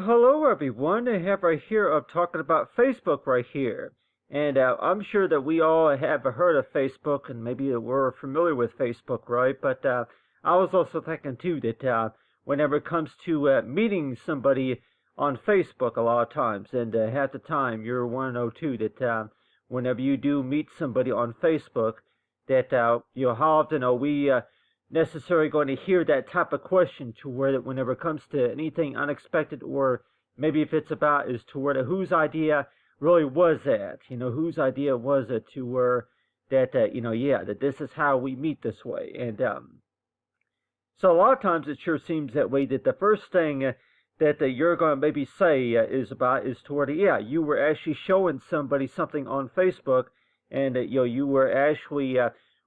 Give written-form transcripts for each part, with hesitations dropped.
Hello everyone. I have right here of talking about Facebook right here. And I'm sure that we all have heard of Facebook and maybe we're familiar with Facebook, right? But I was also thinking too that whenever it comes to meeting somebody on Facebook a lot of times, and half the time you're one to know too that whenever you do meet somebody on Facebook, that how often are we necessarily going to hear that type of question to where that whenever it comes to anything unexpected, or maybe if it's about is to where the, whose idea really was that, whose idea was it to where that, yeah, that this is how we meet this way. And so a lot of times it sure seems that way, that the first thing that you're going to maybe say is about is toward, yeah, you were actually showing somebody something on Facebook, and you were actually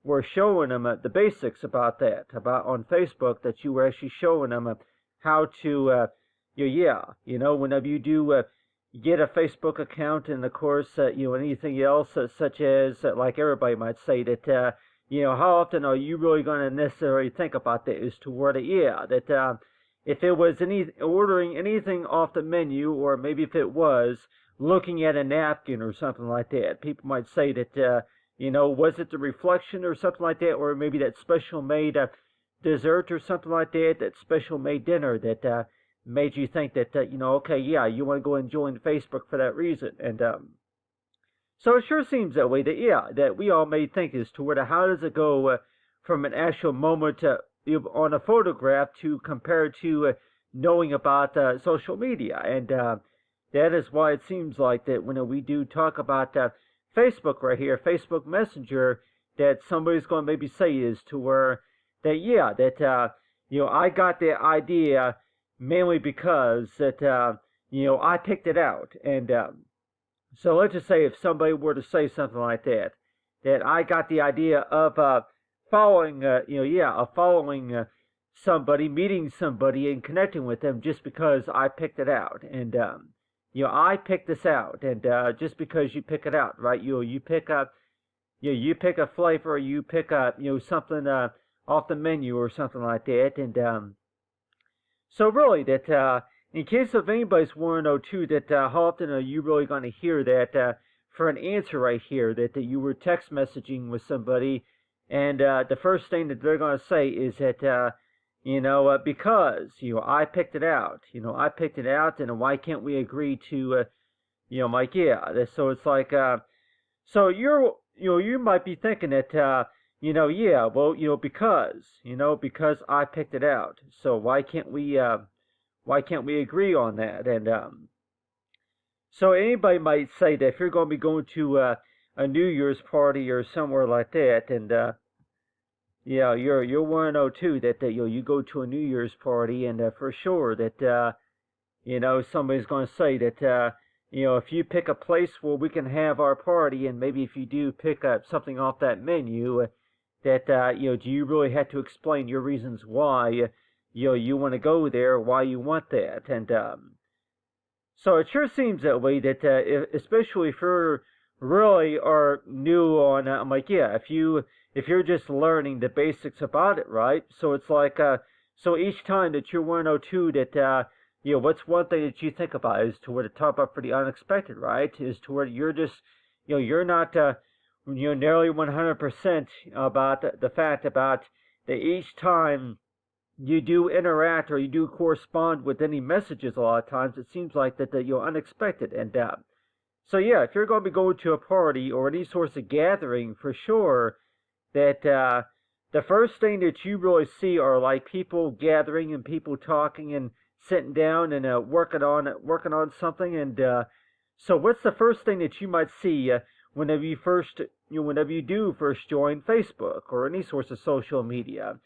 were showing them the basics about that, about on Facebook, that you were actually showing them how to, whenever you do get a Facebook account, and of course, anything else, such as, like everybody might say, that, how often are you really going to necessarily think about that is toward it, yeah, that if it was ordering anything off the menu, or maybe if it was looking at a napkin or something like that, people might say that, was it the reflection or something like that, or maybe that special made dessert or something like that, that special made dinner that made you think that, okay, yeah, you want to go and join Facebook for that reason. And so it sure seems that way, that, yeah, that we all may think as to where, how does it go from an actual moment on a photograph to compare to knowing about social media. And that is why it seems like that when we do talk about Facebook right here, Facebook Messenger, that somebody's going to maybe say is to where that, yeah, that, I got the idea mainly because that, I picked it out. And so let's just say if somebody were to say something like that, that I got the idea of following, following somebody, meeting somebody, and connecting with them just because I picked it out. And I picked this out, and just because you pick it out, right? You pick up, you pick a flavor, you pick up, something off the menu or something like that, and so really that in case of anybody's want to know too, that how often are you really going to hear that for an answer right here, that you were text messaging with somebody, and the first thing that they're going to say is that. Because, I picked it out, I picked it out, and why can't we agree to, like, yeah, so it's like, so you might be thinking that, yeah, well, because I picked it out, so why can't we agree on that? And, so anybody might say that if you're going to be going to a New Year's party or somewhere like that, and, yeah, you're one to know too that you go to a New Year's party, and for sure that somebody's going to say that if you pick a place where we can have our party, and maybe if you do pick up something off that menu, that do you really have to explain your reasons why you want to go there, why you want that? And so it sure seems that way, that especially if you're really are new on, I'm like, yeah, if you're just learning the basics about it, right? So it's like, so each time that you're 102, that, what's one thing that you think about is to where to talk about for the unexpected, right? Is to where you're just, you're not, nearly 100% about the fact about that each time you do interact or you do correspond with any messages, a lot of times it seems like that you're unexpected. And so yeah, if you're going to be going to a party or any sorts of gathering, for sure, that the first thing that you really see are like people gathering and people talking and sitting down and working on something. And so what's the first thing that you might see whenever you do first join Facebook or any source of social media?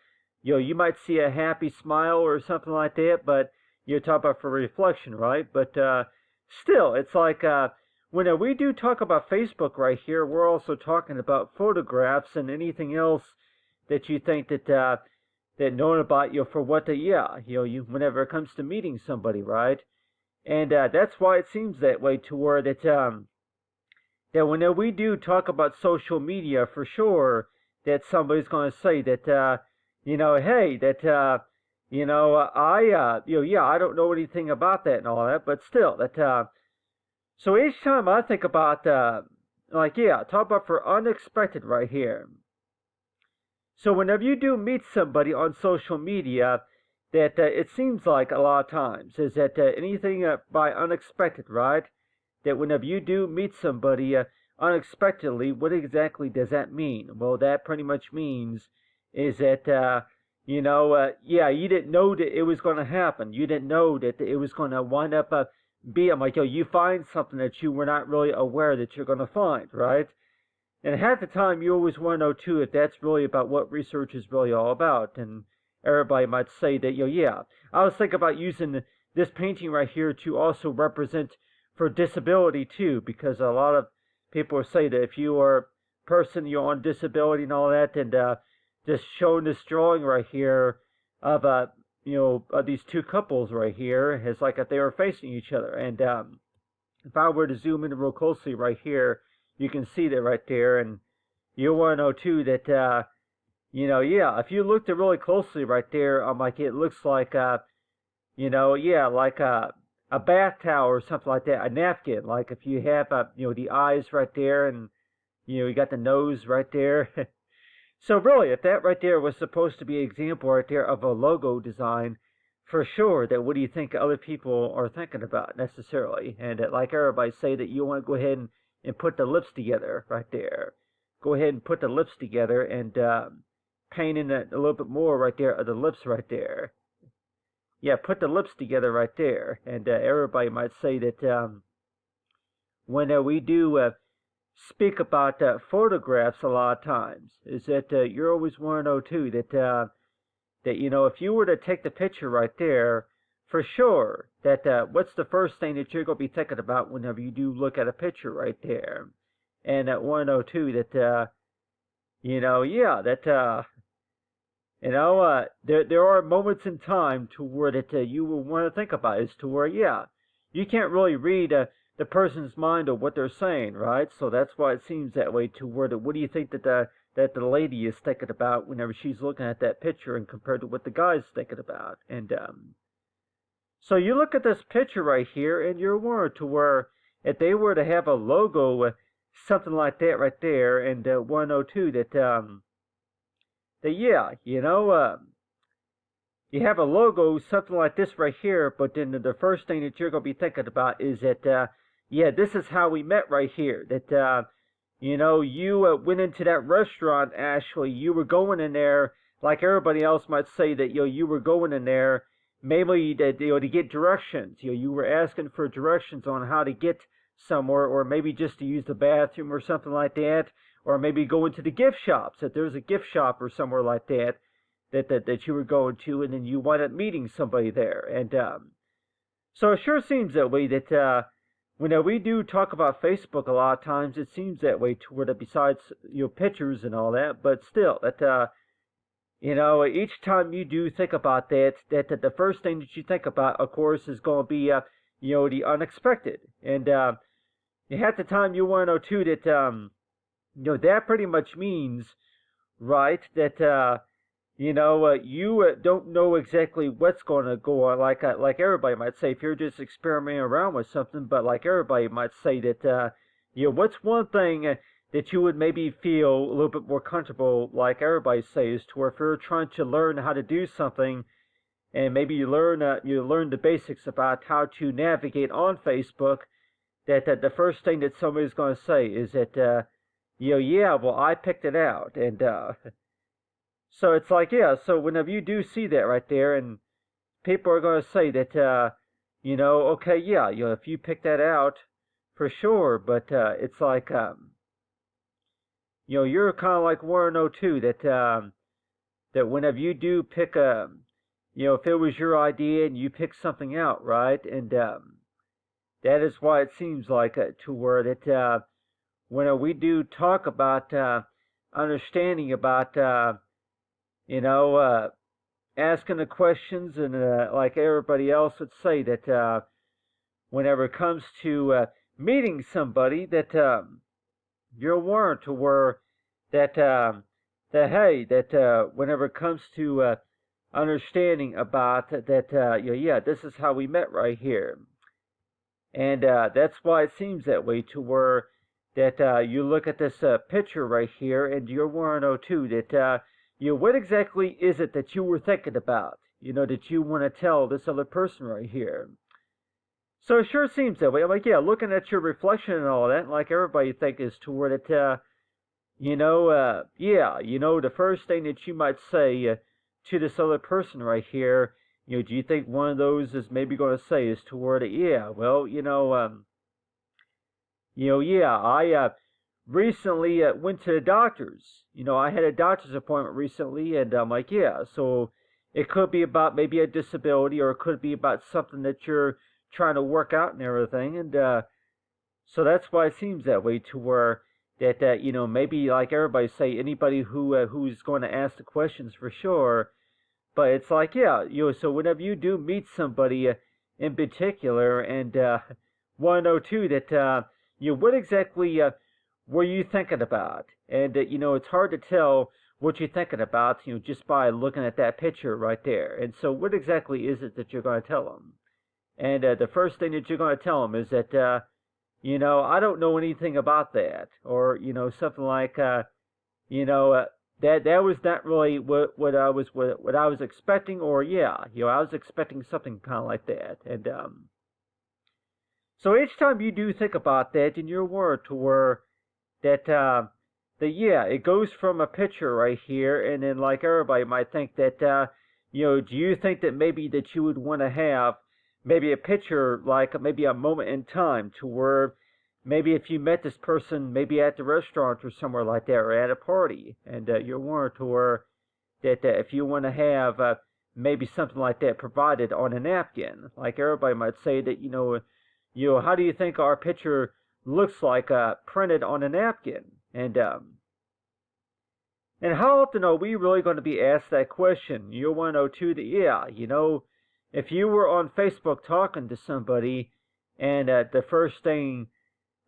You might see a happy smile or something like that, but you're talking about for reflection, right? But still, it's like when we do talk about Facebook right here, we're also talking about photographs and anything else that you think that that known about for what whenever it comes to meeting somebody, right? And that's why it seems that way, to where that that when we do talk about social media, for sure, that somebody's going to say that hey, that I don't know anything about that and all that, but still, so each time I think about, talk about for unexpected right here. So whenever you do meet somebody on social media, that it seems like a lot of times is that anything by unexpected, right? That whenever you do meet somebody unexpectedly, what exactly does that mean? Well, that pretty much means is that you didn't know that it was going to happen. You didn't know that it was going to wind up being like, you find something that you were not really aware that you're going to find, right? And half the time, you always want to know too if that's really about what research is really all about. And everybody might say that, I was thinking about using this painting right here to also represent for disability too, because a lot of people say that if you are a person, you're on disability and all that, and just showing this drawing right here of of these two couples right here is like if they were facing each other. And if I were to zoom in real closely right here, you can see that right there, and you want to know too that if you looked at really closely right there, like it looks like like a bath towel or something like that, a napkin. Like if you have the eyes right there, and you got the nose right there. So really, if that right there was supposed to be an example right there of a logo design, for sure, that what do you think other people are thinking about necessarily? And like everybody say that you want to go ahead and put the lips together right there. Go ahead and put the lips together and paint in a little bit more right there of the lips right there. Yeah, put the lips together right there. And everybody might say that when we do speak about photographs a lot of times, is that you're always want to know too that if you were to take the picture right there, for sure that what's the first thing that you're going to be thinking about whenever you do look at a picture right there. And want to know too that there are moments in time to where that you will want to think about is to where you can't really read the person's mind or what they're saying, right? So that's why it seems that way to where what do you think that the lady is thinking about whenever she's looking at that picture and compared to what the guy's thinking about. And so you look at this picture right here and you're warned to where if they were to have a logo, something like that right there, and 102 you have a logo, something like this right here, but then the first thing that you're going to be thinking about is that, this is how we met right here. That, you went into that restaurant, Ashley. You were going in there, like everybody else might say that, you were going in there, maybe that, to get directions. You were asking for directions on how to get somewhere, or maybe just to use the bathroom or something like that, or maybe go into the gift shops, that there's a gift shop or somewhere like that you were going to, and then you wind up meeting somebody there. And so it sure seems that way that when we do talk about Facebook a lot of times, it seems that way to where that besides pictures and all that, but still that each time you do think about that the first thing that you think about, of course, is going to be the unexpected. And half the time you want to know too that that pretty much means, right, that you don't know exactly what's going to go on. Like everybody might say, if you're just experimenting around with something, but like everybody might say that what's one thing that you would maybe feel a little bit more comfortable, like everybody says, to where if you're trying to learn how to do something, and maybe you learn the basics about how to navigate on Facebook, that the first thing that somebody's going to say is that well, I picked it out. And so it's like, so whenever you do see that right there, and people are going to say that okay, if you pick that out, for sure. But it's like you're kind of like Warren O2 that whenever you do pick if it was your idea and you pick something out, right? And that is why it seems like to where that when we do talk about understanding about asking the questions, and like everybody else would say that whenever it comes to meeting somebody, that you're warned to where that hey, that whenever it comes to understanding about that. Yeah, this is how we met right here, and that's why it seems that way to where that you look at this picture right here, and you want to know too that what exactly is it that you were thinking about? That you want to tell this other person right here. So it sure seems that way. I'm like, yeah, looking at your reflection and all that, like everybody think is toward it. Yeah, the first thing that you might say to this other person right here, do you think one of those is maybe going to say is toward it? Yeah, well, yeah, I recently went to the doctor's. I had a doctor's appointment recently, and I'm like, yeah, so it could be about maybe a disability, or it could be about something that you're trying to work out and everything, and so that's why it seems that way to where that maybe like everybody say anybody who's going to ask the questions for sure, but it's like yeah so whenever you do meet somebody in particular and want to know too that what exactly were you thinking about, and it's hard to tell what you're thinking about just by looking at that picture right there, and so what exactly is it that you're going to tell them? And the first thing that you're going to tell them is that, I don't know anything about that, or something like, that was not really what I was expecting, or yeah, I was expecting something kind of like that, and so each time you do think about that in your word to where that yeah, it goes from a picture right here, and then like everybody might think that, do you think that maybe that you would want to have maybe a picture, like maybe a moment in time to where maybe if you met this person maybe at the restaurant or somewhere like that, or at a party, and you're warned to where that if you want to have maybe something like that provided on a napkin, like everybody might say that how do you think our picture looks like printed on a napkin, and how often are we really going to be asked that question? You'll want to know too that yeah, if you were on Facebook talking to somebody, and the first thing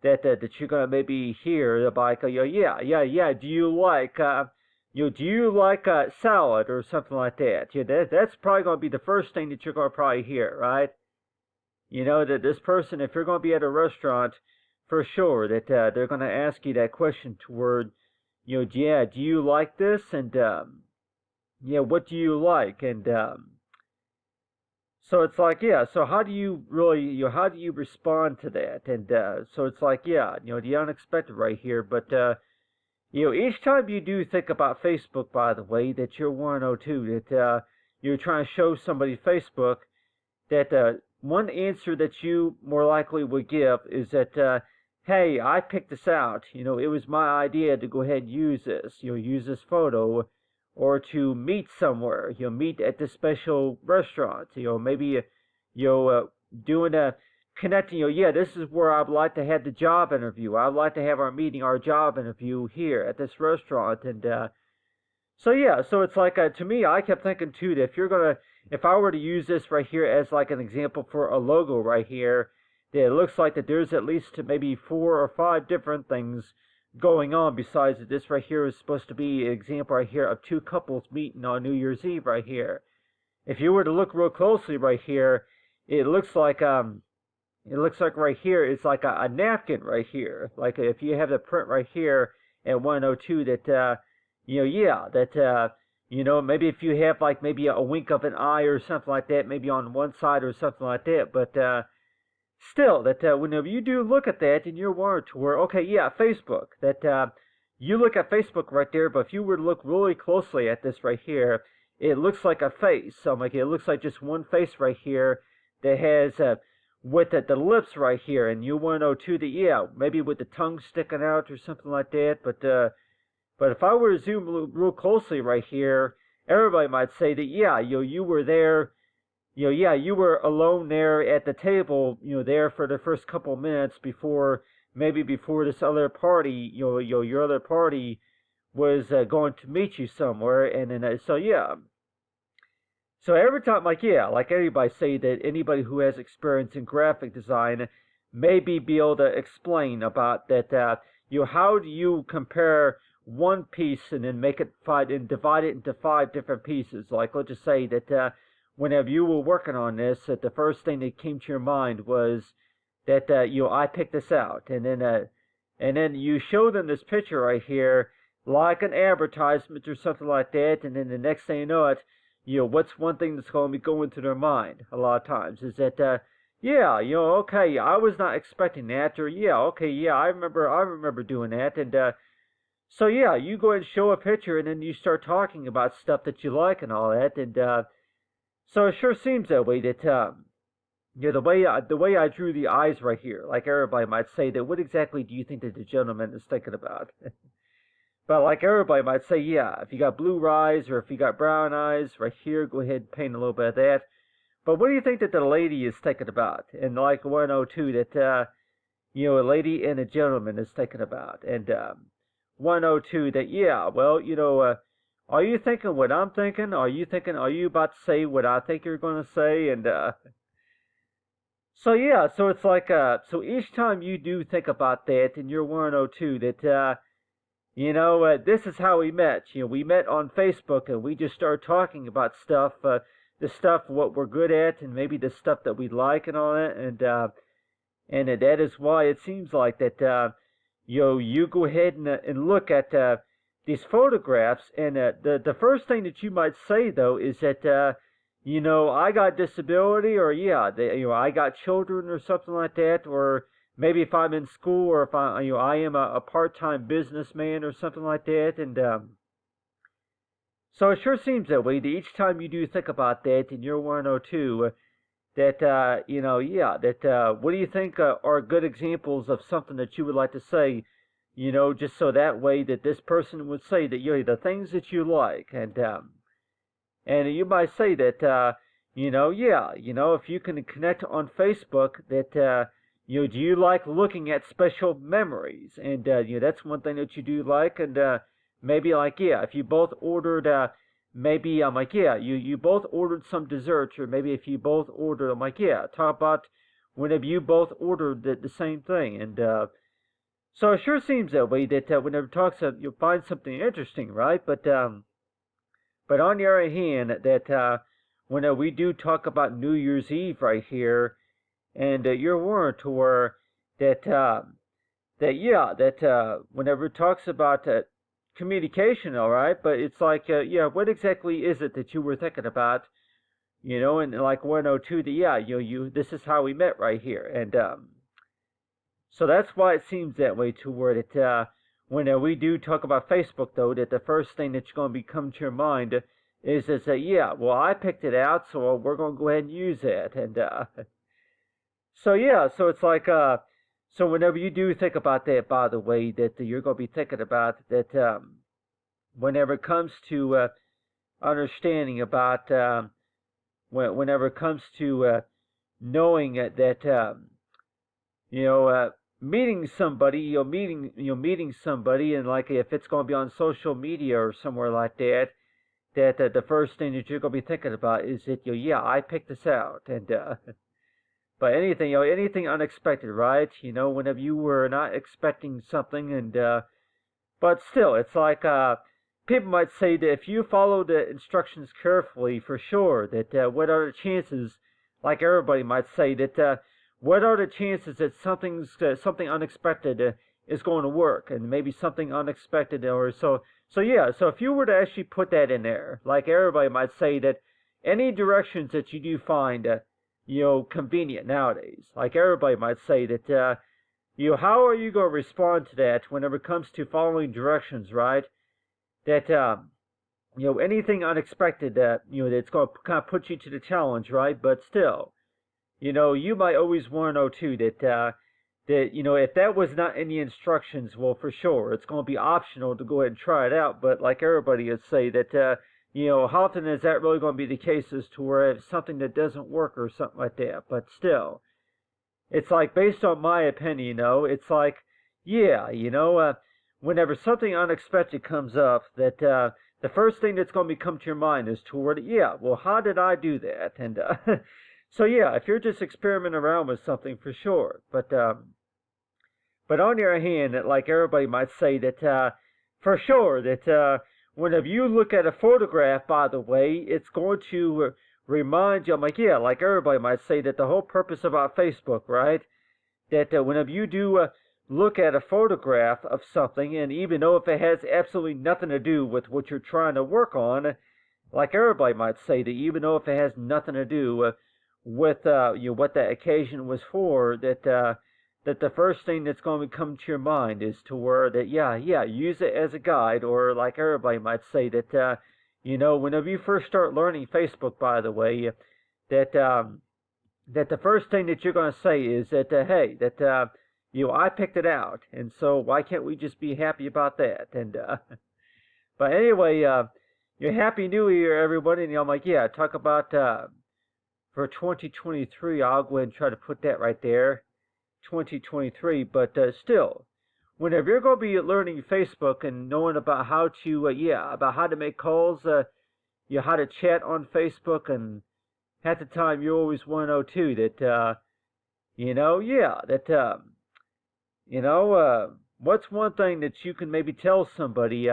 that you're gonna maybe hear about, yeah, do you like salad or something like that? That's probably gonna be the first thing that you're gonna probably hear, right? That this person, if you're gonna be at a restaurant, for sure that they're gonna ask you that question toward, yeah, do you like this, and yeah, what do you like, and so it's like, yeah, so how do you really, how do you respond to that? And so it's like, yeah, the unexpected right here. But, each time you do think about Facebook, by the way, that you're 102, that you're trying to show somebody Facebook, that one answer that you more likely would give is that, hey, I picked this out. It was my idea to go ahead and use this, use this photo, or to meet somewhere, meet at this special restaurant, maybe, doing a connecting, yeah, this is where I'd like to have the job interview. I'd like to have our job interview here at this restaurant, and so yeah, so it's like to me, I kept thinking too that if I were to use this right here as like an example for a logo right here, that it looks like that there's at least maybe 4 or 5 different things going on besides that this right here is supposed to be an example right here of 2 couples meeting on New Year's Eve right here. If you were to look real closely right here, it looks like right here it's like a napkin right here. Like if you have the print right here at 102 that yeah, that maybe if you have like maybe a wink of an eye or something like that, maybe on one side or something like that, but still, that whenever you do look at that in your word to where, okay, yeah, Facebook, that you look at Facebook right there, but if you were to look really closely at this right here, it looks like a face. So like it looks like just one face right here that has with the lips right here, and you want to know too that yeah, maybe with the tongue sticking out or something like that. But if I were to zoom real closely right here, everybody might say that yeah, you were there. Yeah, you were alone there at the table, there for the first couple of minutes before this other party, your other party was going to meet you somewhere, and then so yeah. So every time, like yeah, like everybody say that anybody who has experience in graphic design maybe be able to explain about that. How do you compare one piece and then make it five and divide it into five different pieces. Like, let's just say that whenever you were working on this, that the first thing that came to your mind was that I picked this out, and then you show them this picture right here, like an advertisement or something like that, and then the next thing you know it, what's one thing that's going to be going through their mind a lot of times is that, yeah, okay, I was not expecting that, or yeah, okay, yeah, I remember doing that, and so yeah, you go ahead and show a picture, and then you start talking about stuff that you like and all that, and so it sure seems that way that the way I drew the eyes right here, like everybody might say, that what exactly do you think that the gentleman is thinking about? But like everybody might say, yeah, if you got blue eyes or if you got brown eyes right here, go ahead and paint a little bit of that. But what do you think that the lady is thinking about? And like 102, that, a lady and a gentleman is thinking about. And 102, that, yeah, well, are you thinking what I'm thinking? Are you about to say what I think you're going to say? And so yeah, so it's like, so each time you do think about that and you're 102, that, this is how we met. We met on Facebook and we just started talking about stuff, the stuff what we're good at and maybe the stuff that we like and all that. And that is why it seems like that, you go ahead and look at these photographs, and the first thing that you might say though is that I got disability, or yeah, I got children or something like that, or maybe if I'm in school, or if I am a part-time businessman or something like that, and so it sure seems that way. That each time you do think about that, and you're 102, that yeah, that what do you think are good examples of something that you would like to say? Just so that way that this person would say that the things that you like, and you might say that yeah, if you can connect on Facebook, that do you like looking at special memories? And that's one thing that you do like, and maybe like, yeah, if you both ordered maybe I'm like, yeah, you both ordered some desserts, or maybe if you both ordered, I'm like, yeah, talk about whenever you both ordered the same thing. And so it sure seems that way, that whenever it talks, you'll find something interesting, right? But on the other hand, that when we do talk about New Year's Eve right here, and you're warned to where that yeah, that whenever it talks about communication, all right, but it's like, yeah, what exactly is it that you were thinking about? And like 102, yeah, this is how we met right here, and so that's why it seems that way, to where that when we do talk about Facebook, though, that the first thing that's going to be come to your mind is that, yeah, well, I picked it out, so we're going to go ahead and use it, and so yeah, so it's like, so whenever you do think about that, by the way, that you're going to be thinking about that, whenever it comes to understanding about, whenever it comes to knowing that, meeting somebody, meeting somebody, and like if it's going to be on social media or somewhere like that, that the first thing that you're going to be thinking about is that, yeah, I picked this out, and but anything, anything unexpected, right? Whenever you were not expecting something, and but still, it's like people might say that if you follow the instructions carefully, for sure, that what are the chances? Like everybody might say that. What are the chances that something unexpected is going to work, and maybe something unexpected, or so yeah. So if you were to actually put that in there, like everybody might say that any directions that you do find, convenient nowadays, like everybody might say that, how are you going to respond to that whenever it comes to following directions, right? That anything unexpected that that's going to kind of put you to the challenge, right? But still. You might always want to know too that if that was not in the instructions, well, for sure it's going to be optional to go ahead and try it out. But like everybody would say that how often is that really going to be the case, as to where it's something that doesn't work or something like that? But still, it's like, based on my opinion, it's like, yeah, whenever something unexpected comes up, that the first thing that's going to come to your mind is toward, yeah, well, how did I do that? And so yeah, if you're just experimenting around with something, for sure. But on the other hand, like everybody might say that for sure that whenever you look at a photograph, by the way, it's going to remind you. I'm like, yeah, like everybody might say that the whole purpose about Facebook, right? That whenever you do look at a photograph of something, and even though if it has absolutely nothing to do with what you're trying to work on, like everybody might say that even though if it has nothing to do with what that occasion was for, that the first thing that's going to come to your mind is to where that yeah, use it as a guide, or like everybody might say that whenever you first start learning Facebook, by the way, that that the first thing that you're going to say is that hey, that I picked it out, and so why can't we just be happy about that? And but anyway, your Happy New Year, everybody. And I'm like, yeah, talk about for 2023. I'll go ahead and try to put that right there, 2023. But still, whenever you're going to be learning Facebook and knowing about how to about how to make calls, how to chat on Facebook, and at the time you always want to know too that what's one thing that you can maybe tell somebody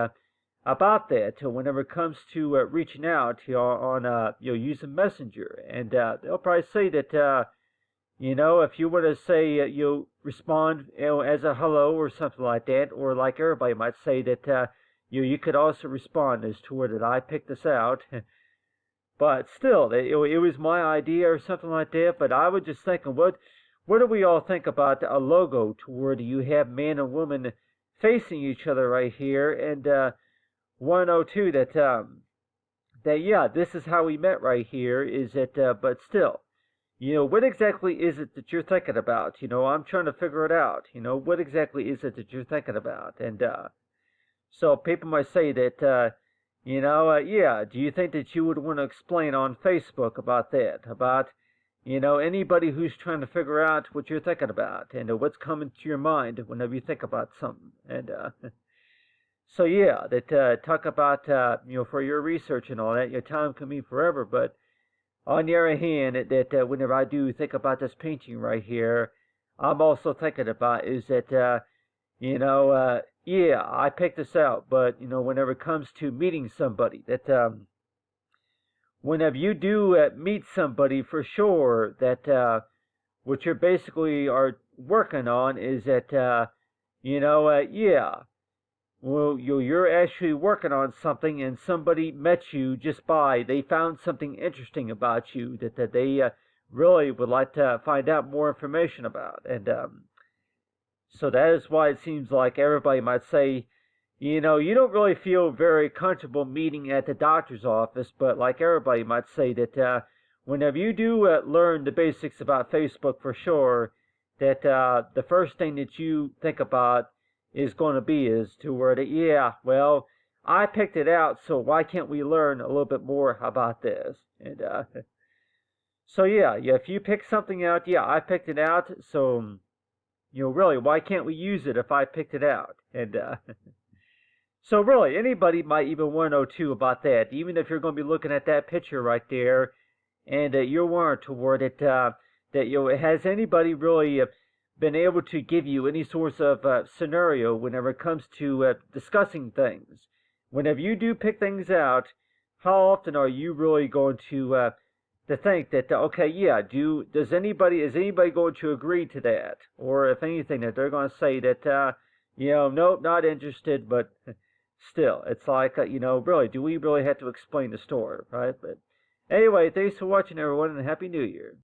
about that whenever it comes to reaching out on using Messenger, and they'll probably say that if you were to say you respond as a hello or something like that, or like everybody might say that you could also respond as to where that I picked this out. But still, it was my idea or something like that. But I was just thinking, what do we all think about a logo to where you have man and woman facing each other right here, and 102 that this is how we met right here, is that but still, what exactly is it that you're thinking about? I'm trying to figure it out. What exactly is it that you're thinking about? And so people might say that do you think that you would want to explain on Facebook about that, about anybody who's trying to figure out what you're thinking about, and what's coming to your mind whenever you think about something? And so that talk about for your research and all that, your time can be forever. But on the other hand, that whenever I do think about this painting right here, I'm also thinking about is that I picked this out, but whenever it comes to meeting somebody, that whenever you do meet somebody, for sure that what you basically are working on is that well, you're actually working on something, and somebody met you just by, they found something interesting about you that they really would like to find out more information about. And so that is why it seems like everybody might say, you don't really feel very comfortable meeting at the doctor's office, but like everybody might say that whenever you do learn the basics about Facebook, for sure, that the first thing that you think about is going to be is to where that, I picked it out, so why can't we learn a little bit more about this? And so if you pick something out, I picked it out, so really, why can't we use it if I picked it out? And so really, anybody might even want to know too about that, even if you're going to be looking at that picture right there, and you're wondering toward it that has anybody really been able to give you any sorts of scenario whenever it comes to discussing things. Whenever you do pick things out, how often are you really going to think that is anybody going to agree to that, or if anything that they're going to say that nope, not interested? But still, it's like really, do we really have to explain the story, right? But anyway, thanks for watching, everyone, and Happy New Year.